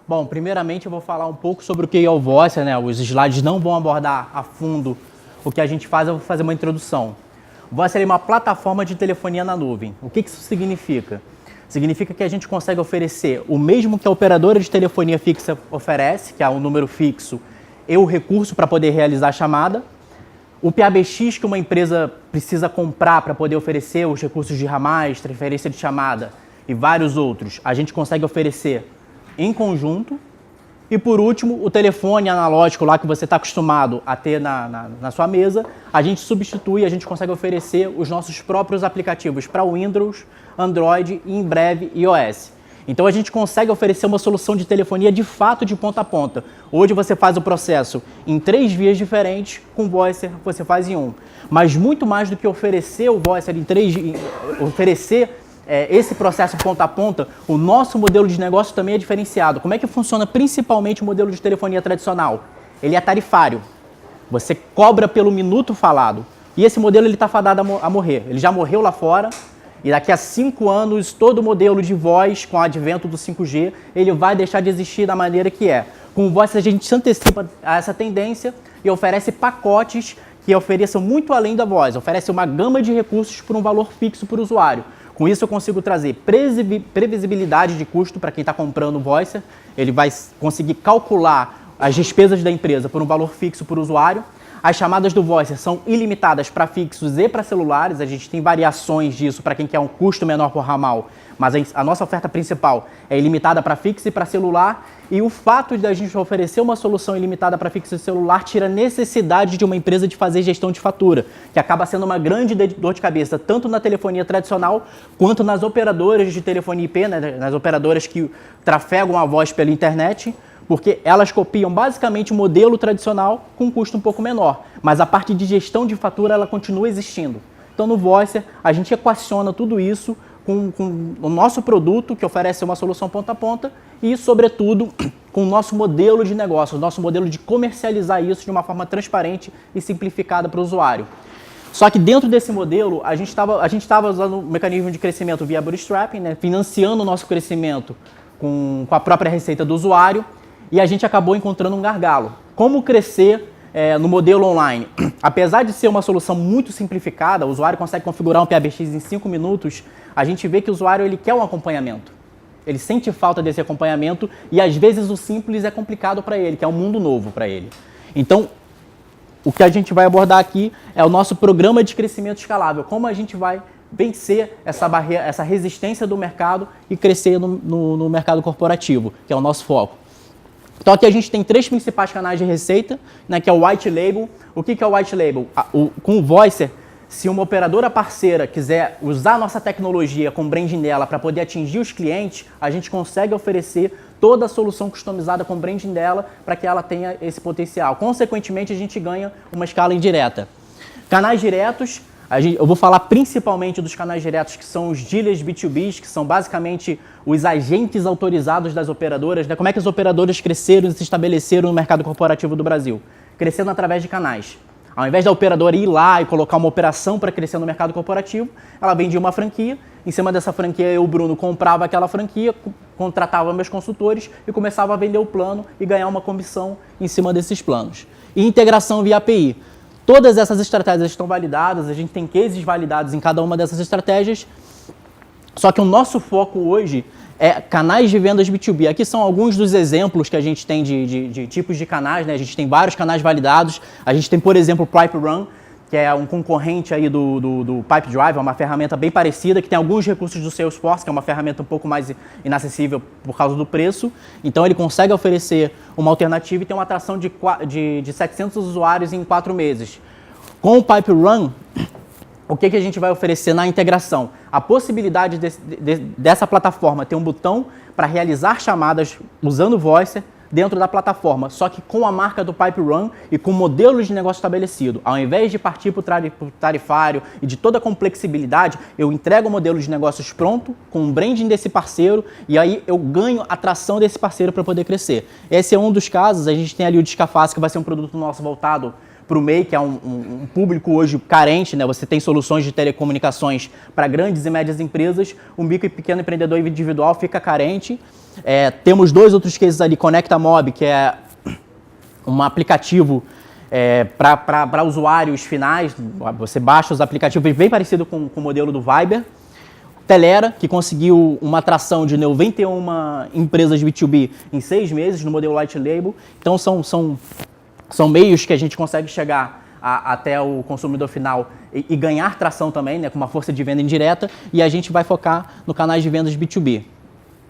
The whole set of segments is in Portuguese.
Bom, primeiramente eu vou falar um pouco sobre o que é o Voicer, né? Os slides não vão abordar a fundo o que a gente faz, eu vou fazer uma introdução. O Voicer é uma plataforma de telefonia na nuvem. O que isso significa? Significa que a gente consegue oferecer o mesmo que a operadora de telefonia fixa oferece, que é um número fixo e o recurso para poder realizar a chamada. O PABX que uma empresa precisa comprar para poder oferecer os recursos de ramais, transferência de chamada e vários outros, a gente consegue oferecer em conjunto. E por último, o telefone analógico lá que você está acostumado a ter na sua mesa, a gente substitui, a gente consegue oferecer os nossos próprios aplicativos para Windows, Android e em breve iOS. Então a gente consegue oferecer uma solução de telefonia de fato de ponta a ponta. Hoje você faz o processo em 3 vias diferentes, com o Voicer você faz em um. Mas muito mais do que oferecer o Voicer em 3, oferecer esse processo ponta a ponta, o nosso modelo de negócio também é diferenciado. Como é que funciona principalmente o modelo de telefonia tradicional? Ele é tarifário. Você cobra pelo minuto falado. E esse modelo está fadado a morrer. Ele já morreu lá fora. E daqui a 5 anos, todo o modelo de voz, com o advento do 5G, ele vai deixar de existir da maneira que é. Com o Voice, a gente se antecipa a essa tendência e oferece pacotes que ofereçam muito além da voz. Oferece uma gama de recursos por um valor fixo para o usuário. Com isso, eu consigo trazer previsibilidade de custo para quem está comprando o Voicer. Ele vai conseguir calcular as despesas da empresa por um valor fixo para o usuário. As chamadas do Voicer são ilimitadas para fixos e para celulares. A gente tem variações disso para quem quer um custo menor por ramal, mas a nossa oferta principal é ilimitada para fixo e para celular. E o fato de a gente oferecer uma solução ilimitada para fixo e celular tira a necessidade de uma empresa de fazer gestão de fatura, que acaba sendo uma grande dor de cabeça, tanto na telefonia tradicional quanto nas operadoras de telefonia IP, né, nas operadoras que trafegam a voz pela internet, porque elas copiam basicamente o modelo tradicional com um custo um pouco menor, mas a parte de gestão de fatura ela continua existindo. Então no Voicer a gente equaciona tudo isso com o nosso produto, que oferece uma solução ponta a ponta, e sobretudo com o nosso modelo de negócio, o nosso modelo de comercializar isso de uma forma transparente e simplificada para o usuário. Só que dentro desse modelo, a gente estava usando o mecanismo de crescimento via bootstrapping, né, financiando o nosso crescimento com a própria receita do usuário, e a gente acabou encontrando um gargalo. Como crescer no modelo online? Apesar de ser uma solução muito simplificada, o usuário consegue configurar um PABX em 5 minutos, a gente vê que o usuário ele quer um acompanhamento. Ele sente falta desse acompanhamento e às vezes o simples é complicado para ele, que é um mundo novo para ele. Então, o que a gente vai abordar aqui é o nosso programa de crescimento escalável. Como a gente vai vencer essa barreira, essa resistência do mercado e crescer no mercado corporativo, que é o nosso foco. Então aqui a gente tem 3 principais canais de receita, né, que é o White Label. O que é o White Label? Com o Voicer, se uma operadora parceira quiser usar a nossa tecnologia com o branding dela para poder atingir os clientes, a gente consegue oferecer toda a solução customizada com o branding dela para que ela tenha esse potencial. Consequentemente, a gente ganha uma escala indireta. Canais diretos, eu vou falar principalmente dos canais diretos que são os dealers B2B, que são basicamente os agentes autorizados das operadoras, né? Como é que as operadoras cresceram e se estabeleceram no mercado corporativo do Brasil? Crescendo através de canais. Ao invés da operadora ir lá e colocar uma operação para crescer no mercado corporativo, ela vendia uma franquia, em cima dessa franquia eu, Bruno, comprava aquela franquia, contratava meus consultores e começava a vender o plano e ganhar uma comissão em cima desses planos. E integração via API. Todas essas estratégias estão validadas, a gente tem cases validados em cada uma dessas estratégias, só que o nosso foco hoje é canais de vendas B2B. Aqui são alguns dos exemplos que a gente tem de tipos de canais, né? A gente tem vários canais validados, a gente tem, por exemplo, o Pipe Run, que é um concorrente aí do Pipe Drive, é uma ferramenta bem parecida, que tem alguns recursos do Salesforce, que é uma ferramenta um pouco mais inacessível por causa do preço. Então ele consegue oferecer uma alternativa e tem uma atração de 700 usuários em 4 meses. Com o Pipe Run, o que a gente vai oferecer na integração? A possibilidade dessa plataforma ter um botão para realizar chamadas usando o Voicer dentro da plataforma, só que com a marca do Pipe Run e com o modelo de negócio estabelecido. Ao invés de partir para o tarifário e de toda a complexibilidade, eu entrego o modelo de negócios pronto, com o branding desse parceiro, e aí eu ganho a atração desse parceiro para poder crescer. Esse é um dos casos. A gente tem ali o Discafácil, que vai ser um produto nosso voltado para o MEI, que é um público hoje carente, né? Você tem soluções de telecomunicações para grandes e médias empresas, o micro e pequeno empreendedor individual fica carente. Temos 2 outros cases ali, ConectaMob, que é um aplicativo para usuários finais, você baixa os aplicativos, bem parecido com o modelo do Viber. Telera, que conseguiu uma atração de 91 empresas B2B em 6 meses no modelo White Label. Então, são meios que a gente consegue chegar até o consumidor final e ganhar tração também, né, com uma força de venda indireta, e a gente vai focar no canais de vendas B2B.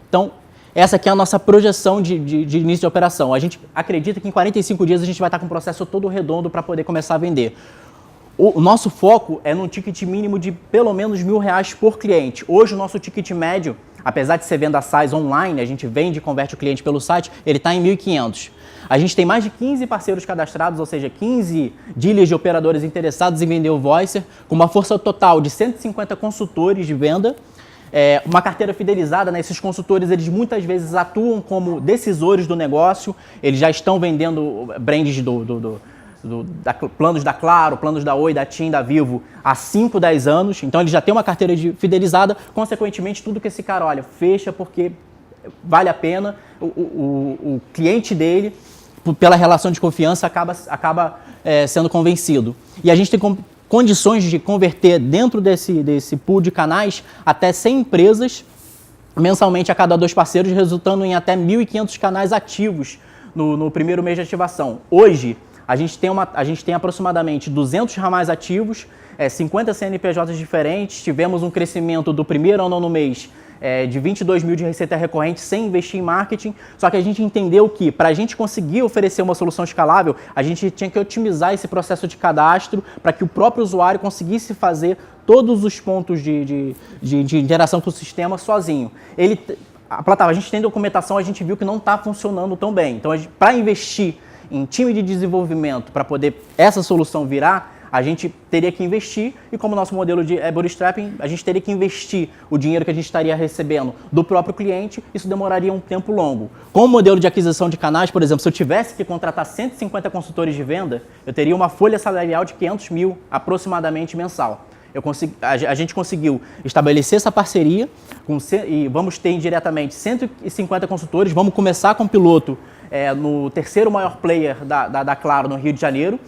Então, essa aqui é a nossa projeção de início de operação. A gente acredita que em 45 dias a gente vai estar com o processo todo redondo para poder começar a vender. O nosso foco é num ticket mínimo de pelo menos R$1.000 por cliente. Hoje o nosso ticket médio, apesar de ser venda SaaS online, a gente vende e converte o cliente pelo site, ele está em 1.500. A gente tem mais de 15 parceiros cadastrados, ou seja, 15 dealers de operadores interessados em vender o Voicer, com uma força total de 150 consultores de venda, uma carteira fidelizada, né? Esses consultores, eles muitas vezes atuam como decisores do negócio, eles já estão vendendo brands planos da Claro, planos da Oi, da TIM, da Vivo há 5, 10 anos, então ele já tem uma carteira fidelizada, consequentemente tudo que esse cara olha, fecha porque vale a pena, o cliente dele, pela relação de confiança, acaba sendo convencido. E a gente tem condições de converter dentro desse pool de canais até 100 empresas mensalmente a cada 2 parceiros, resultando em até 1.500 canais ativos no primeiro mês de ativação. Hoje, a gente tem aproximadamente 200 ramais ativos, 50 CNPJs diferentes, tivemos um crescimento do primeiro ao 9º mês de 22 mil de receita recorrente sem investir em marketing, só que a gente entendeu que para a gente conseguir oferecer uma solução escalável, a gente tinha que otimizar esse processo de cadastro para que o próprio usuário conseguisse fazer todos os pontos de interação com o sistema sozinho. A gente tem documentação, a gente viu que não está funcionando tão bem, então para investir em time de desenvolvimento para poder essa solução virar, a gente teria que investir, e como o nosso modelo é bootstrapping, a gente teria que investir o dinheiro que a gente estaria recebendo do próprio cliente, isso demoraria um tempo longo. Com o modelo de aquisição de canais, por exemplo, se eu tivesse que contratar 150 consultores de venda, eu teria uma folha salarial de 500 mil aproximadamente mensal. A gente conseguiu estabelecer essa parceria e vamos ter indiretamente 150 consultores, vamos começar com o piloto no terceiro maior player da Claro no Rio de Janeiro.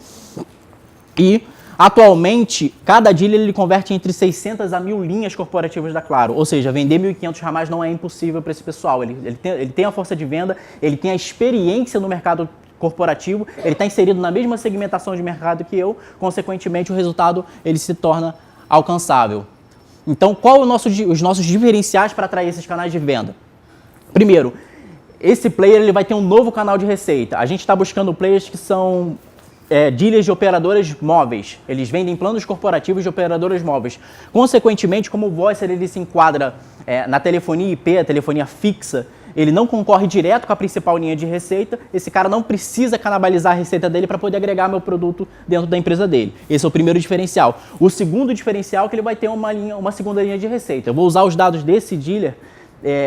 E, atualmente, cada dealer ele converte entre 600 a 1.000 linhas corporativas da Claro. Ou seja, vender 1.500 ramais não é impossível para esse pessoal. Ele tem a força de venda, ele tem a experiência no mercado corporativo, ele está inserido na mesma segmentação de mercado que eu, consequentemente, o resultado ele se torna alcançável. Então, qual os nossos diferenciais para atrair esses canais de venda? Primeiro, esse player ele vai ter um novo canal de receita. A gente está buscando players que são dealers de operadoras móveis. Eles vendem planos corporativos de operadoras móveis. Consequentemente, como o Voicer ele se enquadra na telefonia IP, a telefonia fixa, ele não concorre direto com a principal linha de receita, esse cara não precisa canibalizar a receita dele para poder agregar meu produto dentro da empresa dele. Esse é o primeiro diferencial. O segundo diferencial é que ele vai ter uma segunda linha de receita. Eu vou usar os dados desse dealer.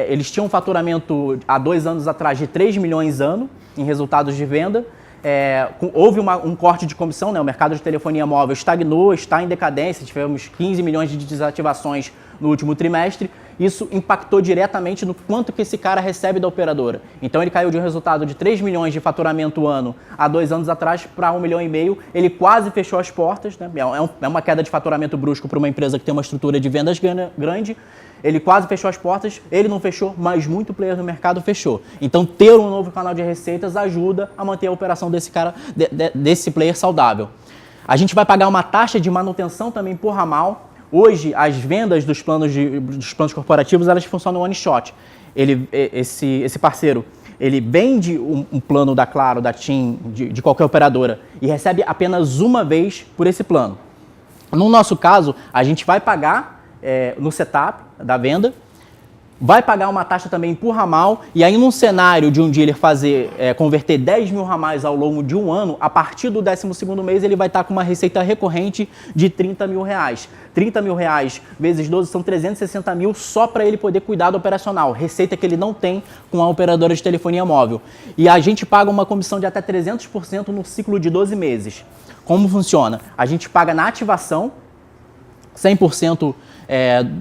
Eles tinham um faturamento há 2 anos atrás de 3 milhões ano em resultados de venda. Houve um corte de comissão, né? O mercado de telefonia móvel estagnou, está em decadência, tivemos 15 milhões de desativações no último trimestre. Isso impactou diretamente no quanto que esse cara recebe da operadora. Então ele caiu de um resultado de 3 milhões de faturamento ano há 2 anos atrás para 1,5 milhão. Ele quase fechou as portas, né? É uma queda de faturamento brusco para uma empresa que tem uma estrutura de vendas grande. Ele quase fechou as portas, ele não fechou, mas muito player no mercado fechou. Então ter um novo canal de receitas ajuda a manter a operação desse cara, desse player saudável. A gente vai pagar uma taxa de manutenção também por ramal. Hoje, as vendas dos planos corporativos, elas funcionam one shot. Esse parceiro, ele vende um plano da Claro, da TIM, de qualquer operadora e recebe apenas uma vez por esse plano. No nosso caso, a gente vai pagar no setup da venda vai pagar uma taxa também por ramal, e aí num cenário de um dealer converter 10 mil ramais ao longo de um ano, a partir do 12º mês ele vai estar com uma receita recorrente de 30 mil reais. 30 mil reais vezes 12 são 360 mil só para ele poder cuidar do operacional, receita que ele não tem com a operadora de telefonia móvel. E a gente paga uma comissão de até 300% no ciclo de 12 meses. Como funciona? A gente paga na ativação, 100%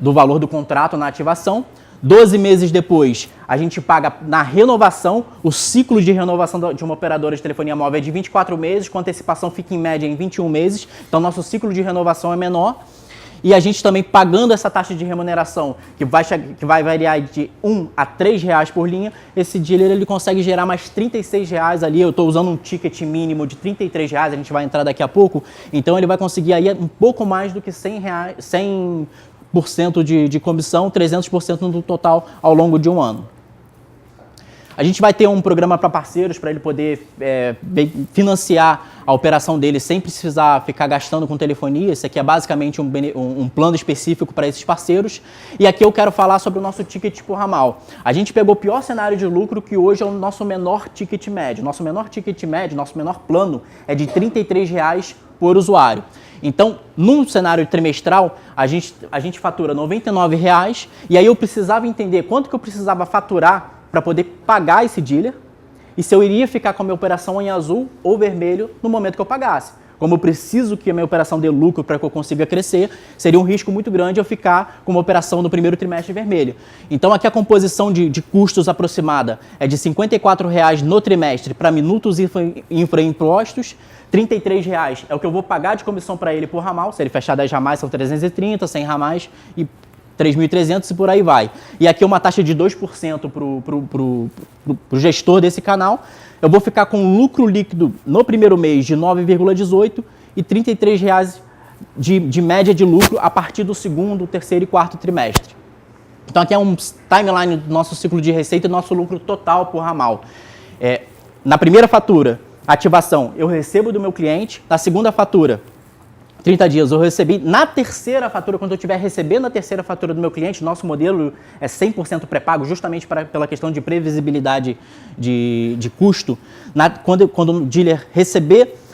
do valor do contrato na ativação. 12 meses depois, a gente paga na renovação. O ciclo de renovação de uma operadora de telefonia móvel é de 24 meses, com antecipação fica em média em 21 meses. Então, nosso ciclo de renovação é menor. E a gente também pagando essa taxa de remuneração, que vai variar de R$1 a R$3 por linha, esse dealer ele consegue gerar mais R$36 ali. Eu estou usando um ticket mínimo de R$33, a gente vai entrar daqui a pouco. Então, ele vai conseguir aí um pouco mais do que R$100 de comissão, 300% no total ao longo de um ano. A gente vai ter um programa para parceiros, para ele poder financiar a operação dele sem precisar ficar gastando com telefonia. Esse aqui é basicamente um plano específico para esses parceiros. E aqui eu quero falar sobre o nosso ticket por ramal. A gente pegou o pior cenário de lucro, que hoje é o nosso menor ticket médio. Nosso menor ticket médio, nosso menor plano é de R$33 por usuário. Então, num cenário trimestral, a gente fatura R$99, e aí eu precisava entender quanto que eu precisava faturar para poder pagar esse dealer e se eu iria ficar com a minha operação em azul ou vermelho no momento que eu pagasse. Como eu preciso que a minha operação dê lucro para que eu consiga crescer, seria um risco muito grande eu ficar com uma operação no primeiro trimestre vermelho. Então aqui a composição de custos aproximada é de R$54 no trimestre para minutos infraimpostos, R$33 é o que eu vou pagar de comissão para ele por ramal. Se ele fechar 10 ramais são 330, 100 ramais e 3.300 e por aí vai. E aqui uma taxa de 2% para o gestor desse canal. Eu vou ficar com lucro líquido no primeiro mês de 9,18 e R$33 de média de lucro a partir do segundo, terceiro e quarto trimestre. Então aqui é um timeline do nosso ciclo de receita e nosso lucro total por ramal. Na primeira fatura, ativação, eu recebo do meu cliente. Na segunda fatura, 30 dias, eu recebi. Na terceira fatura, quando eu estiver recebendo a terceira fatura do meu cliente, nosso modelo é 100% pré-pago, justamente pela questão de previsibilidade de custo. Quando o dealer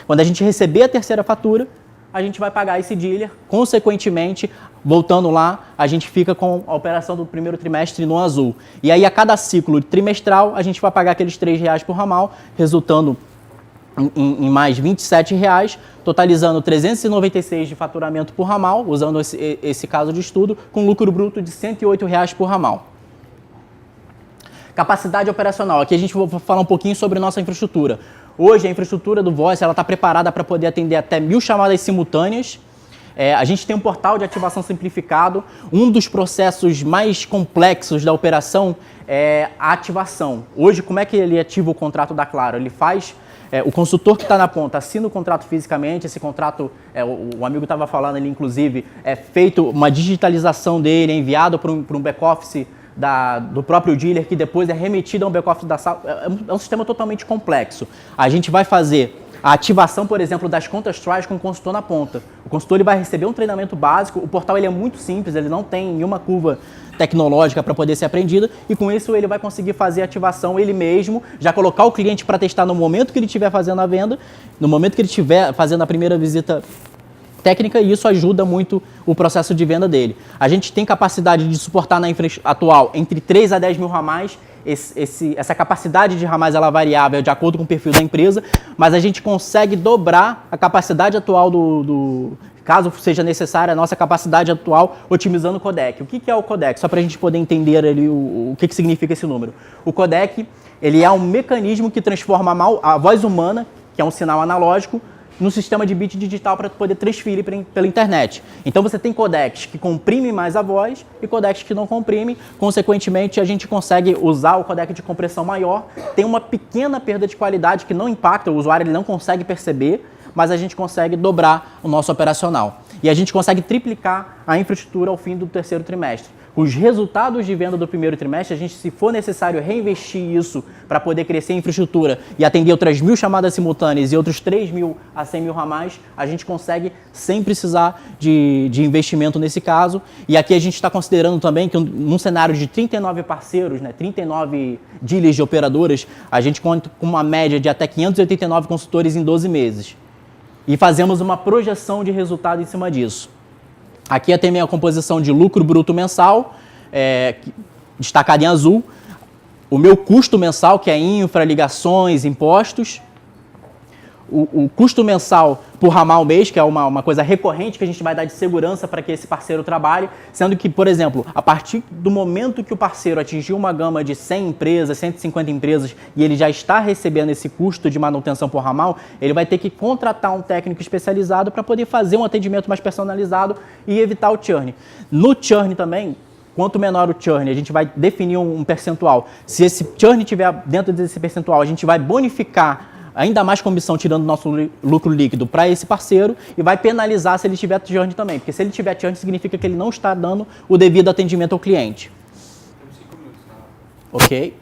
quando a gente receber a terceira fatura, a gente vai pagar esse dealer. Consequentemente, voltando lá, a gente fica com a operação do primeiro trimestre no azul. E aí, a cada ciclo trimestral, a gente vai pagar aqueles R$3 por ramal, resultando em mais R$27, totalizando 396 de faturamento por ramal, usando esse caso de estudo, com lucro bruto de R$108 por ramal. Capacidade operacional. Aqui a gente vai falar um pouquinho sobre nossa infraestrutura. Hoje a infraestrutura do Voice está preparada para poder atender até 1.000 chamadas simultâneas. A gente tem um portal de ativação simplificado. Um dos processos mais complexos da operação é a ativação. Hoje, como é que ele ativa o contrato da Claro? Ele faz... o consultor que está na ponta assina o contrato fisicamente. Esse contrato, o amigo estava falando ali, inclusive, é feito uma digitalização dele, é enviado para um back-office do próprio dealer, que depois é remetido a um back-office da sala. É um sistema totalmente complexo. A gente vai fazer a ativação, por exemplo, das contas trials com o consultor na ponta. O consultor ele vai receber um treinamento básico. O portal ele é muito simples, ele não tem nenhuma curva tecnológica para poder ser aprendida, e com isso ele vai conseguir fazer a ativação ele mesmo, já colocar o cliente para testar no momento que ele estiver fazendo a venda, no momento que ele estiver fazendo a primeira visita técnica, e isso ajuda muito o processo de venda dele. A gente tem capacidade de suportar na infraestrutura atual entre 3 a 10 mil ramais. Essa capacidade de ramais ela é variável de acordo com o perfil da empresa, mas a gente consegue dobrar a capacidade atual caso seja necessária, a nossa capacidade atual, otimizando o codec. O que é o codec? Só para a gente poder entender ali o que significa esse número. O codec ele é um mecanismo que transforma a voz humana, que é um sinal analógico, no sistema de bit digital para poder transferir pela internet. Então você tem codecs que comprimem mais a voz e codecs que não comprimem. Consequentemente, a gente consegue usar o codec de compressão maior. Tem uma pequena perda de qualidade que não impacta, o usuário ele não consegue perceber, mas a gente consegue dobrar o nosso operacional. e a gente consegue triplicar a infraestrutura ao fim do terceiro trimestre. Os resultados de venda do primeiro trimestre, a gente, se for necessário reinvestir isso para poder crescer a infraestrutura e atender outras 1.000 chamadas simultâneas e outros 3.000 a 100.000 ramais, a gente consegue sem precisar de investimento nesse caso. E aqui a gente está considerando também que num cenário de 39 parceiros, 39 dealers de operadoras, a gente conta com uma média de até 589 consultores em 12 meses. E fazemos uma projeção de resultado em cima disso. Aqui tem a composição de lucro bruto mensal, destacado em azul. O meu custo mensal, que é infra, ligações, impostos. O custo mensal por ramal mês, que é uma coisa recorrente que a gente vai dar de segurança para que esse parceiro trabalhe, sendo que, por exemplo, a partir do momento que o parceiro atingiu uma gama de 100 empresas, 150 empresas, e ele já está recebendo esse custo de manutenção por ramal, ele vai ter que contratar um técnico especializado para poder fazer um atendimento mais personalizado e evitar o churn. No churn também, quanto menor o churn, a gente vai definir um percentual. Se esse churn estiver dentro desse percentual, a gente vai bonificar ainda mais comissão, tirando nosso lucro líquido para esse parceiro, e vai penalizar se ele tiver churn também, porque se ele tiver churn significa que ele não está dando o devido atendimento ao cliente. Ok?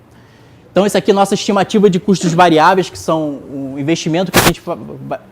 Então, isso aqui é nossa estimativa de custos variáveis, que são o investimento que a gente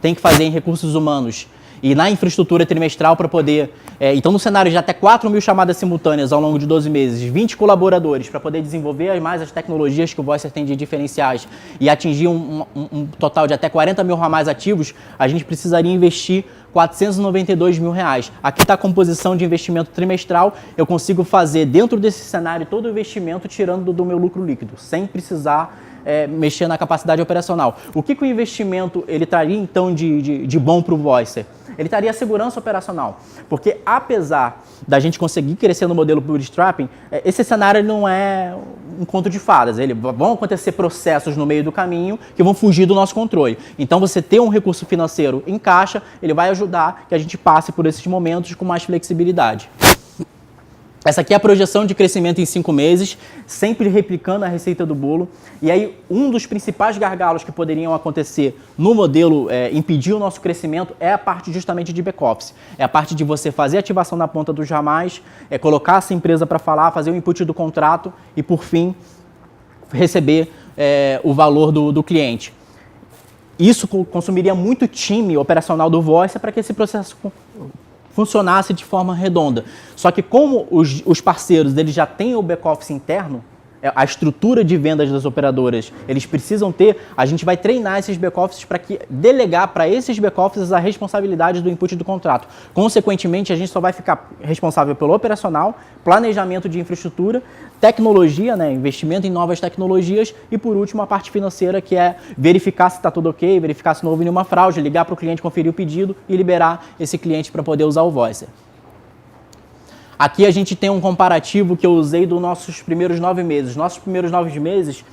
tem que fazer em recursos humanos e na infraestrutura trimestral para poder... então, no cenário de até 4.000 chamadas simultâneas ao longo de 12 meses, 20 colaboradores para poder desenvolver mais as tecnologias que o Voicer tem de diferenciais e atingir um total de até 40.000 ramais ativos, a gente precisaria investir R$492 mil. Aqui está a composição de investimento trimestral. Eu consigo fazer, dentro desse cenário, todo o investimento tirando do meu lucro líquido, sem precisar mexer na capacidade operacional. O que o investimento ele traria, então, de bom para o Voicer? Ele traria segurança operacional, porque apesar da gente conseguir crescer no modelo bootstrapping, esse cenário não é um conto de fadas. Vão acontecer processos no meio do caminho que vão fugir do nosso controle. Então, você ter um recurso financeiro em caixa, ele vai ajudar que a gente passe por esses momentos com mais flexibilidade. Essa aqui é a projeção de crescimento em 5 meses, sempre replicando a receita do bolo. E aí, um dos principais gargalos que poderiam acontecer no modelo, impedir o nosso crescimento, é a parte justamente de back-office. É a parte de você fazer a ativação na ponta dos ramais, colocar essa empresa para falar, fazer o input do contrato e, por fim, receber o valor do cliente. Isso consumiria muito time operacional do Voicer para que esse processo funcionasse de forma redonda. Só que como os parceiros eles já têm o back-office interno, a estrutura de vendas das operadoras, eles precisam ter, a gente vai treinar esses back-offices para delegar para esses back-offices a responsabilidade do input do contrato. Consequentemente, a gente só vai ficar responsável pelo operacional, planejamento de infraestrutura, tecnologia, investimento em novas tecnologias e, por último, a parte financeira, que é verificar se está tudo ok, verificar se não houve nenhuma fraude, ligar para o cliente, conferir o pedido e liberar esse cliente para poder usar o Voicer. Aqui a gente tem um comparativo que eu usei dos nossos primeiros 9 meses. Nossos primeiros 9 meses,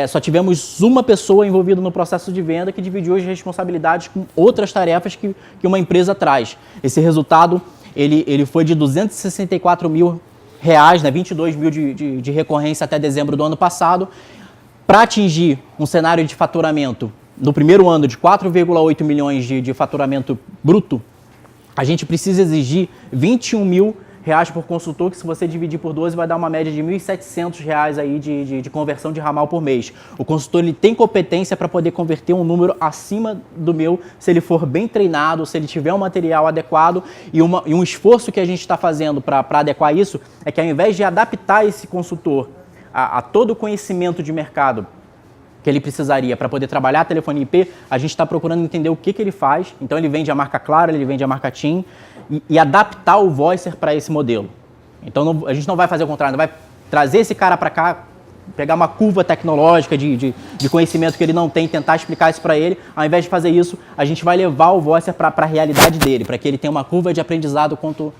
só tivemos uma pessoa envolvida no processo de venda que dividiu as responsabilidades com outras tarefas que uma empresa traz. Esse resultado ele foi de R$264 mil, 22 mil de recorrência até dezembro do ano passado. Para atingir um cenário de faturamento no primeiro ano de 4,8 milhões de faturamento bruto, a gente precisa exigir R$21 mil por consultor, que se você dividir por 12 vai dar uma média de R$1.700 aí de conversão de ramal por mês. O consultor ele tem competência para poder converter um número acima do meu, se ele for bem treinado, se ele tiver um material adequado e um esforço que a gente está fazendo para adequar isso, é que ao invés de adaptar esse consultor a todo o conhecimento de mercado que ele precisaria para poder trabalhar a telefonia IP, a gente está procurando entender o que ele faz. Então ele vende a marca Claro, ele vende a marca TIM e adaptar o Voicer para esse modelo. Então a gente não vai fazer o contrário, vai trazer esse cara para cá, pegar uma curva tecnológica de conhecimento que ele não tem, tentar explicar isso para ele. Ao invés de fazer isso, a gente vai levar o Voicer para a realidade dele, para que ele tenha uma curva de aprendizado quanto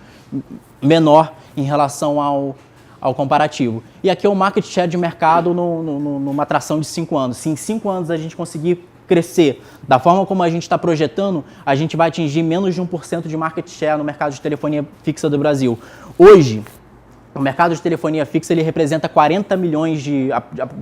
menor em relação ao comparativo. E aqui é o market share de mercado numa atração de 5 anos. Se em 5 anos a gente conseguir crescer da forma como a gente está projetando, a gente vai atingir menos de 1% de market share no mercado de telefonia fixa do Brasil. Hoje, O mercado de telefonia fixa ele representa 40 milhões de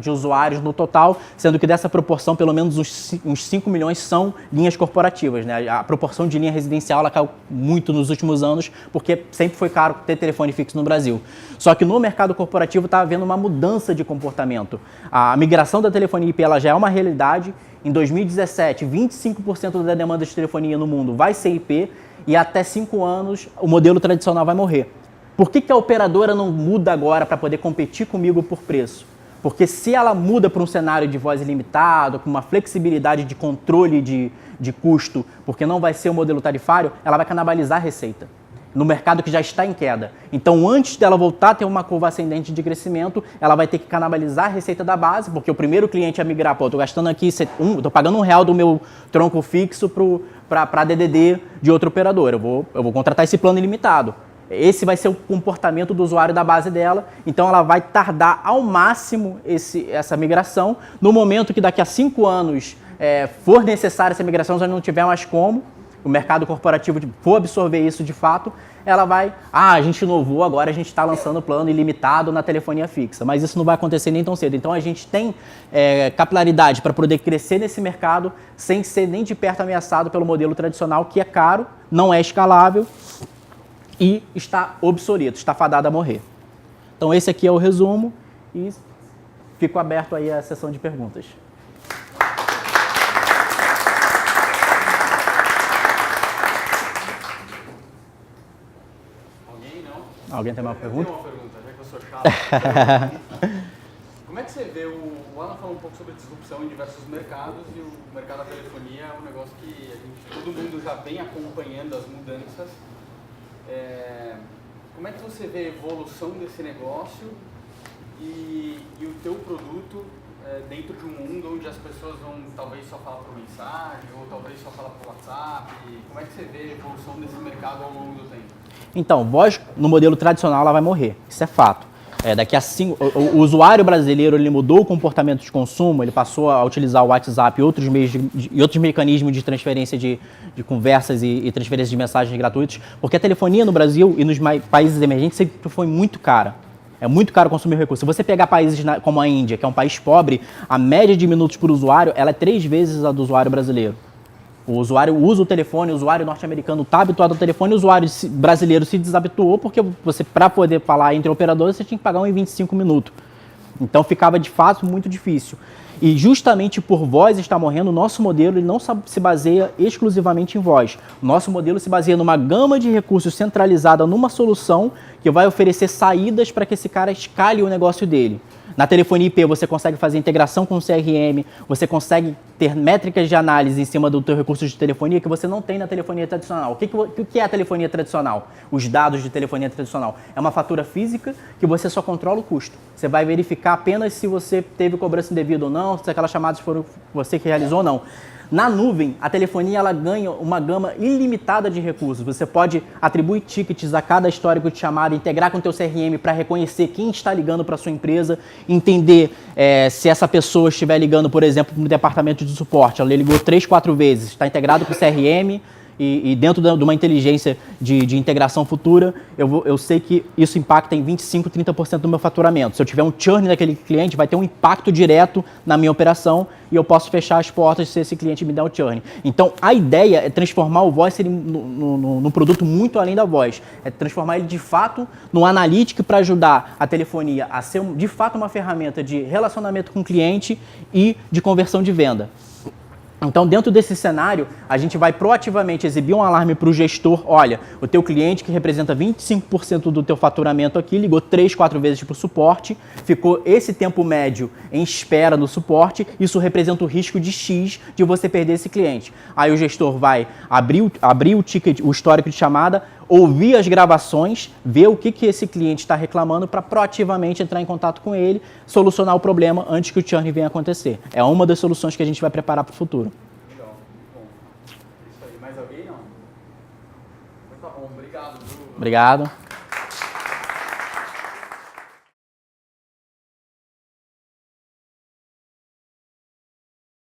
usuários no total, sendo que dessa proporção, pelo menos uns 5 milhões são linhas corporativas, né? A proporção de linha residencial ela caiu muito nos últimos anos, porque sempre foi caro ter telefone fixo no Brasil. Só que no mercado corporativo está havendo uma mudança de comportamento. A migração da telefonia IP ela já é uma realidade. Em 2017, 25% da demanda de telefonia no mundo vai ser IP e até 5 anos o modelo tradicional vai morrer. Por que a operadora não muda agora para poder competir comigo por preço? Porque se ela muda para um cenário de voz ilimitado, com uma flexibilidade de controle de custo, porque não vai ser o modelo tarifário, ela vai canibalizar a receita no mercado que já está em queda. Então, antes dela voltar a ter uma curva ascendente de crescimento, ela vai ter que canibalizar a receita da base, porque o primeiro cliente a migrar, estou gastando aqui, estou pagando R$1 do meu tronco fixo para DDD de outra operadora. Eu vou contratar esse plano ilimitado. Esse vai ser o comportamento do usuário da base dela, então ela vai tardar ao máximo essa migração. No momento que daqui a 5 anos for necessária essa migração, se não tiver mais como, o mercado corporativo for absorver isso de fato, ela vai, a gente inovou, agora a gente está lançando plano ilimitado na telefonia fixa, mas isso não vai acontecer nem tão cedo. Então a gente tem capilaridade para poder crescer nesse mercado sem ser nem de perto ameaçado pelo modelo tradicional, que é caro, não é escalável, e está obsoleto, está fadado a morrer. Então esse aqui é o resumo e fico aberto aí à sessão de perguntas. Alguém não? Alguém tem uma pergunta? Eu tenho uma pergunta, já que eu sou chato. Como é que você vê, o Alan falou um pouco sobre disrupção em diversos mercados e o mercado da telefonia é um negócio que todo mundo já vem acompanhando as mudanças. Como é que você vê a evolução desse negócio e o teu produto dentro de um mundo onde as pessoas vão talvez só falar por mensagem ou talvez só falar por WhatsApp? Como é que você vê a evolução desse mercado ao longo do tempo? Então, voz no modelo tradicional ela vai morrer, isso é fato. Daqui a 5, o usuário brasileiro ele mudou o comportamento de consumo, ele passou a utilizar o WhatsApp e outros meios e outros mecanismos de transferência de conversas e transferência de mensagens gratuitos, porque a telefonia no Brasil e nos países emergentes sempre foi muito cara. É muito caro consumir recursos. Se você pegar países como a Índia, que é um país pobre, a média de minutos por usuário ela é 3 vezes a do usuário brasileiro. O usuário usa o telefone, o usuário norte-americano está habituado ao telefone, o usuário brasileiro se desabituou porque você, para poder falar entre operadores, você tinha que pagar 1,25 minutos. Então ficava de fato muito difícil. E justamente por voz estar morrendo, o nosso modelo ele não se baseia exclusivamente em voz. O nosso modelo se baseia numa gama de recursos centralizada numa solução que vai oferecer saídas para que esse cara escale o negócio dele. Na telefonia IP você consegue fazer integração com o CRM, você consegue ter métricas de análise em cima do teu recurso de telefonia que você não tem na telefonia tradicional. O que é a telefonia tradicional? Os dados de telefonia tradicional. É uma fatura física que você só controla o custo. Você vai verificar apenas se você teve cobrança indevida ou não, se aquelas chamadas foram você que realizou ou não. Na nuvem, a telefonia ela ganha uma gama ilimitada de recursos. Você pode atribuir tickets a cada histórico de chamada, integrar com o teu CRM para reconhecer quem está ligando para a sua empresa, entender se essa pessoa estiver ligando, por exemplo, no departamento de suporte. Ela ligou 3, 4 vezes, está integrado com o CRM e dentro de uma inteligência de integração futura, eu sei que isso impacta em 25%, 30% do meu faturamento. Se eu tiver um churn daquele cliente, vai ter um impacto direto na minha operação e eu posso fechar as portas se esse cliente me der o churn. Então, a ideia é transformar o voice num produto muito além da voz. É transformar ele, de fato, num analytics para ajudar a telefonia a ser, de fato, uma ferramenta de relacionamento com o cliente e de conversão de venda. Então, dentro desse cenário, a gente vai proativamente exibir um alarme para o gestor. Olha, o teu cliente que representa 25% do teu faturamento aqui, ligou 3, 4 vezes para o suporte, ficou esse tempo médio em espera no suporte, isso representa o risco de X de você perder esse cliente. Aí o gestor vai abrir o ticket, o histórico de chamada, ouvir as gravações, ver o que esse cliente está reclamando para proativamente entrar em contato com ele, solucionar o problema antes que o churn venha acontecer. É uma das soluções que a gente vai preparar para o futuro. Legal, muito bom. Isso aí, mais alguém não? Então tá bom, obrigado. Obrigado.